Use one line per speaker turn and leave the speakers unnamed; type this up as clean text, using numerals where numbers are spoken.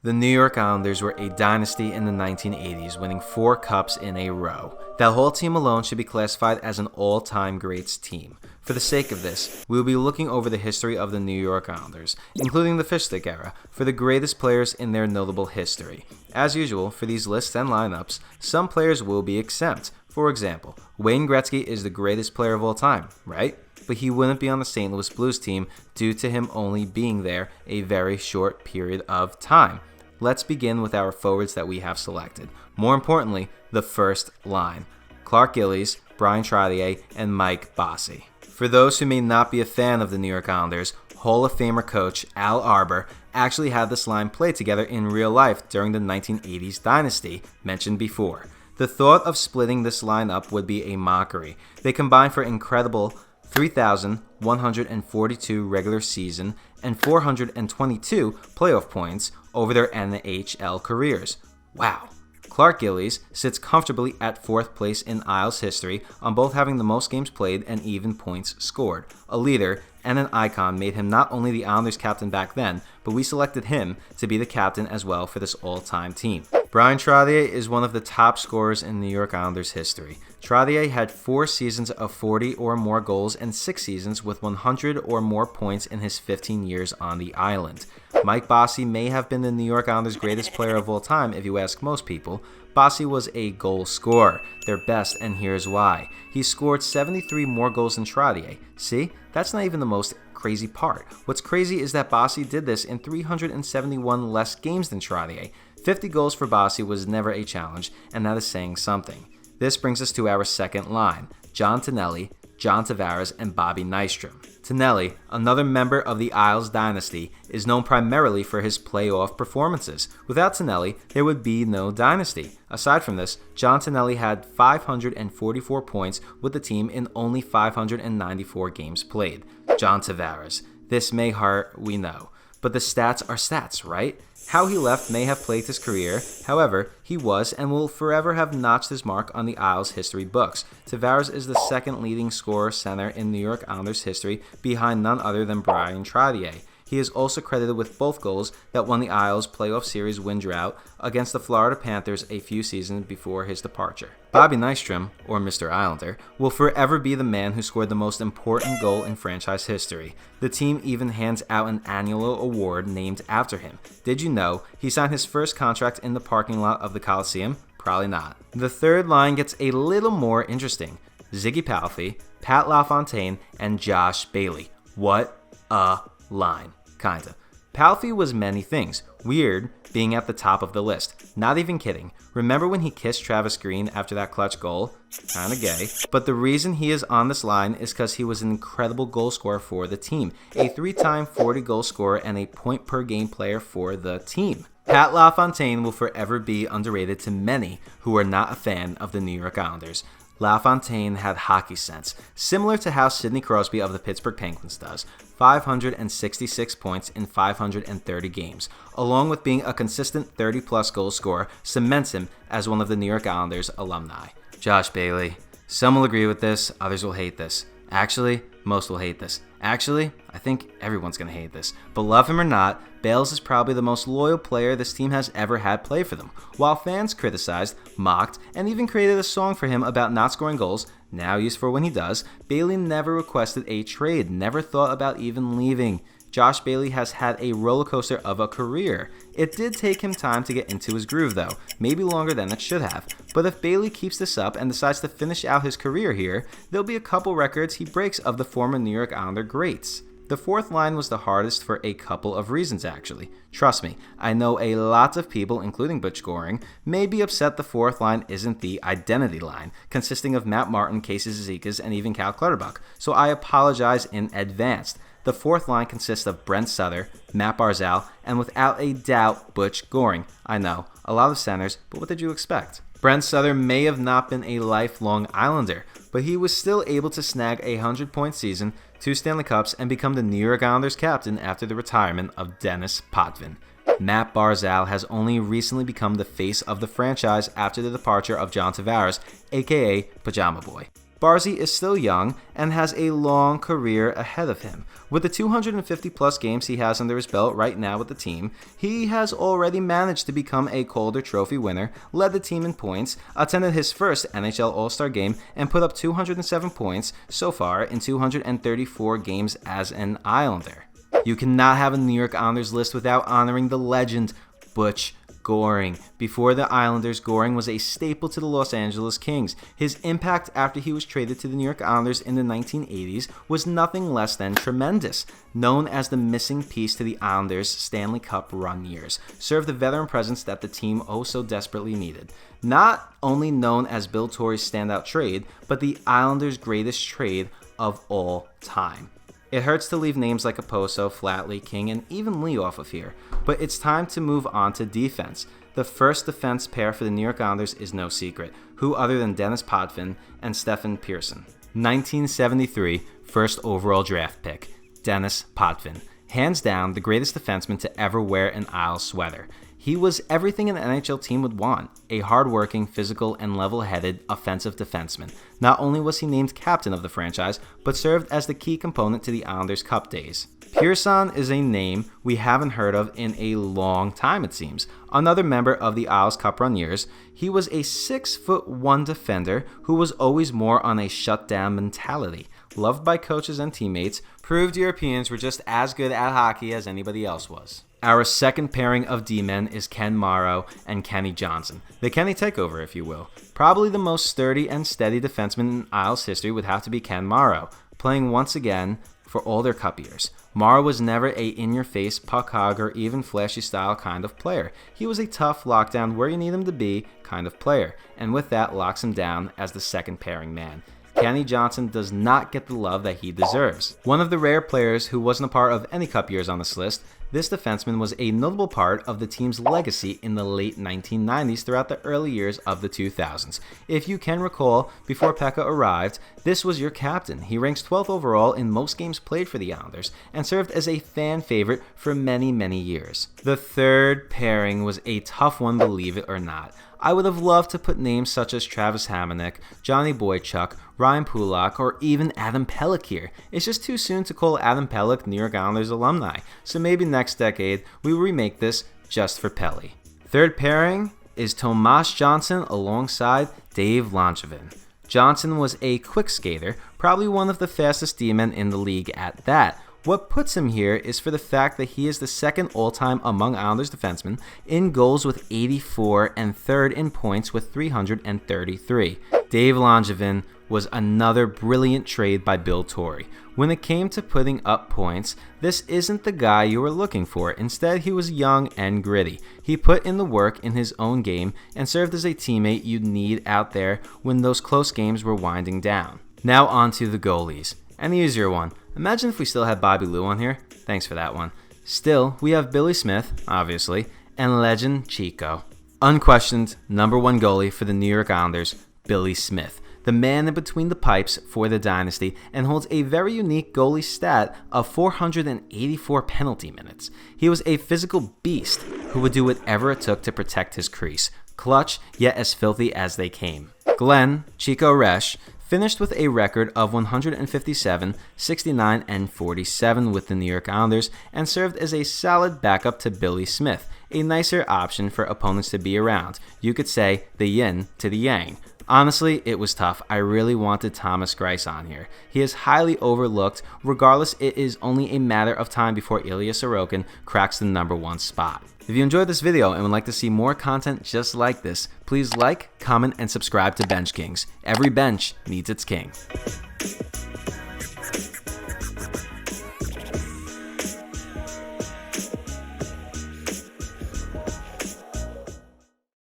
The New York Islanders were a dynasty in the 1980s, winning 4 cups in a row. That whole team alone should be classified as an all-time greats team. For the sake of this, we will be looking over the history of the New York Islanders, including the fishstick era, for the greatest players in their notable history. As usual, for these lists and lineups, some players will be exempt. For example, Wayne Gretzky is the greatest player of all time, right? But he wouldn't be on the St. Louis Blues team due to him only being there a very short period of time. Let's begin with our forwards that we have selected. More importantly, the first line. Clark Gillies, Bryan Trottier, and Mike Bossy. For those who may not be a fan of the New York Islanders, Hall of Famer coach Al Arbour actually had this line played together in real life during the 1980s dynasty mentioned before. The thought of splitting this line up would be a mockery. They combined for incredible 3,142 regular season and 422 playoff points over their NHL careers. Wow. Clark Gillies sits comfortably at 4th place in Isles history on both having the most games played and even points scored. A leader and an icon made him not only the Islanders captain back then, but we selected him to be the captain as well for this all-time team. Bryan Trottier is one of the top scorers in New York Islanders history. Trottier had 4 seasons of 40 or more goals and 6 seasons with 100 or more points in his 15 years on the island. Mike Bossy may have been the New York Islanders' greatest player of all time if you ask most people. Bossy was a goal scorer, their best, and here's why. He scored 73 more goals than Trottier. See, that's not even the most crazy part. What's crazy is that Bossy did this in 371 less games than Trottier. 50 goals for Bossy was never a challenge, and that is saying something. This brings us to our second line, John Tonelli, John Tavares, and Bobby Nystrom. Tonelli, another member of the Isles dynasty, is known primarily for his playoff performances. Without Tonelli, there would be no dynasty. Aside from this, John Tonelli had 544 points with the team in only 594 games played. John Tavares. This may hurt, we know. But the stats are stats, right? How he left may have plagued his career. However, he was and will forever have notched his mark on the Isles history books. Tavares is the second leading scorer center in New York Islanders history behind none other than Bryan Trottier. He is also credited with both goals that won the Isles playoff series win drought against the Florida Panthers a few seasons before his departure. Bobby Nystrom, or Mr. Islander, will forever be the man who scored the most important goal in franchise history. The team even hands out an annual award named after him. Did you know he signed his first contract in the parking lot of the Coliseum? Probably not. The third line gets a little more interesting. Ziggy Palffy, Pat LaFontaine, and Josh Bailey. What a line. Kinda. Palffy was many things. Weird being at the top of the list. Not even kidding. Remember when he kissed Travis Green after that clutch goal? Kinda gay. But the reason he is on this line is because he was an incredible goal scorer for the team. A 3-time 40-goal scorer and a point-per-game player for the team. Pat LaFontaine will forever be underrated to many who are not a fan of the New York Islanders. LaFontaine had hockey sense, similar to how Sidney Crosby of the Pittsburgh Penguins does. 566 points in 530 games, along with being a consistent 30-plus goal scorer, cements him as one of the New York Islanders alumni. Josh Bailey. Some will agree with this, others will hate this. Actually, most will hate this. Actually, I think everyone's going to hate this. But love him or not, Bales is probably the most loyal player this team has ever had play for them. While fans criticized, mocked, and even created a song for him about not scoring goals, now used for when he does, Bailey never requested a trade, never thought about even leaving. Josh Bailey has had a roller coaster of a career. It did take him time to get into his groove though, maybe longer than it should have. But if Bailey keeps this up and decides to finish out his career here, there'll be a couple records he breaks of the former New York Islander greats. The fourth line was the hardest for a couple of reasons actually. Trust me, I know a lot of people, including Butch Goring, may be upset the fourth line isn't the identity line, consisting of Matt Martin, Casey Zizekas, and even Cal Clutterbuck, so I apologize in advance. The fourth line consists of Brent Sutter, Matt Barzal, and without a doubt, Butch Goring. I know, a lot of centers, but what did you expect? Brent Sutter may have not been a lifelong Islander, but he was still able to snag a 100-point season, 2 Stanley Cups, and become the New York Islanders captain after the retirement of Dennis Potvin. Matt Barzal has only recently become the face of the franchise after the departure of John Tavares, aka Pajama Boy. Barzy is still young and has a long career ahead of him. With the 250 plus games he has under his belt right now with the team, he has already managed to become a Calder Trophy winner, led the team in points, attended his first NHL All-Star game, and put up 207 points so far in 234 games as an Islander. You cannot have a New York Islanders list without honoring the legend, Butch Goring. Before the Islanders, Goring was a staple to the Los Angeles Kings. His impact after he was traded to the New York Islanders in the 1980s was nothing less than tremendous. Known as the missing piece to the Islanders' Stanley Cup run years, served the veteran presence that the team oh so desperately needed. Not only known as Bill Torrey's standout trade, but the Islanders' greatest trade of all time. It hurts to leave names like Okposo, Flatley, King, and even Lee off of here, but it's time to move on to defense. The first defense pair for the New York Islanders is no secret. Who other than Dennis Potvin and Stefan Pearson? 1973 first overall draft pick, Dennis Potvin. Hands down, the greatest defenseman to ever wear an Isles sweater. He was everything an NHL team would want, a hardworking, physical, and level-headed offensive defenseman. Not only was he named captain of the franchise, but served as the key component to the Islanders' Cup days. Pearson is a name we haven't heard of in a long time, it seems. Another member of the Isles Cup run years, he was a 6'1" defender who was always more on a shutdown mentality. Loved by coaches and teammates, proved Europeans were just as good at hockey as anybody else was. Our second pairing of D-men is Ken Morrow and Kenny Johnson. The Kenny takeover, if you will. Probably the most sturdy and steady defenseman in Isles history would have to be Ken Morrow, playing once again for all their Cup years. Morrow was never a in-your-face, puck-hog, or even flashy-style kind of player. He was a tough, lockdown, where you need him to be kind of player, and with that locks him down as the second pairing man. Kenny Johnson does not get the love that he deserves. One of the rare players who wasn't a part of any Cup years on this list, this defenseman was a notable part of the team's legacy in the late 1990s throughout the early years of the 2000s. If you can recall, before Pekka arrived, this was your captain. He ranks 12th overall in most games played for the Islanders and served as a fan favorite for many, many years. The third pairing was a tough one, believe it or not. I would have loved to put names such as Travis Hamonic, Johnny Boychuk, Ryan Pulock, or even Adam Pelech here. It's just too soon to call Adam Pelech New York Islanders alumni, so maybe next decade we will remake this just for Pelly. Third pairing is Tomas Johnson alongside Dave Langevin. Johnson was a quick skater, probably one of the fastest D-men in the league at that. What puts him here is for the fact that he is the second all-time among Islanders defensemen in goals with 84 and third in points with 333. Dave Langevin was another brilliant trade by Bill Torrey. When it came to putting up points, this isn't the guy you were looking for. Instead, he was young and gritty. He put in the work in his own game and served as a teammate you'd need out there when those close games were winding down. Now on to the goalies. An easier one. Imagine if we still had Bobby Lou on here. Thanks for that one. Still, we have Billy Smith, obviously, and legend Chico. Unquestioned #1 goalie for the New York Islanders, Billy Smith. The man in between the pipes for the dynasty, and holds a very unique goalie stat of 484 penalty minutes. He was a physical beast who would do whatever it took to protect his crease. Clutch, yet as filthy as they came. Glenn Chico Resch finished with a record of 157, 69, and 47 with the New York Islanders, and served as a solid backup to Billy Smith, a nicer option for opponents to be around. You could say the yin to the yang. Honestly, it was tough. I really wanted Thomas Greiss on here. He is highly overlooked. Regardless, it is only a matter of time before Ilya Sorokin cracks the #1 spot. If you enjoyed this video and would like to see more content just like this, please like, comment, and subscribe to Bench Kings. Every bench needs its king.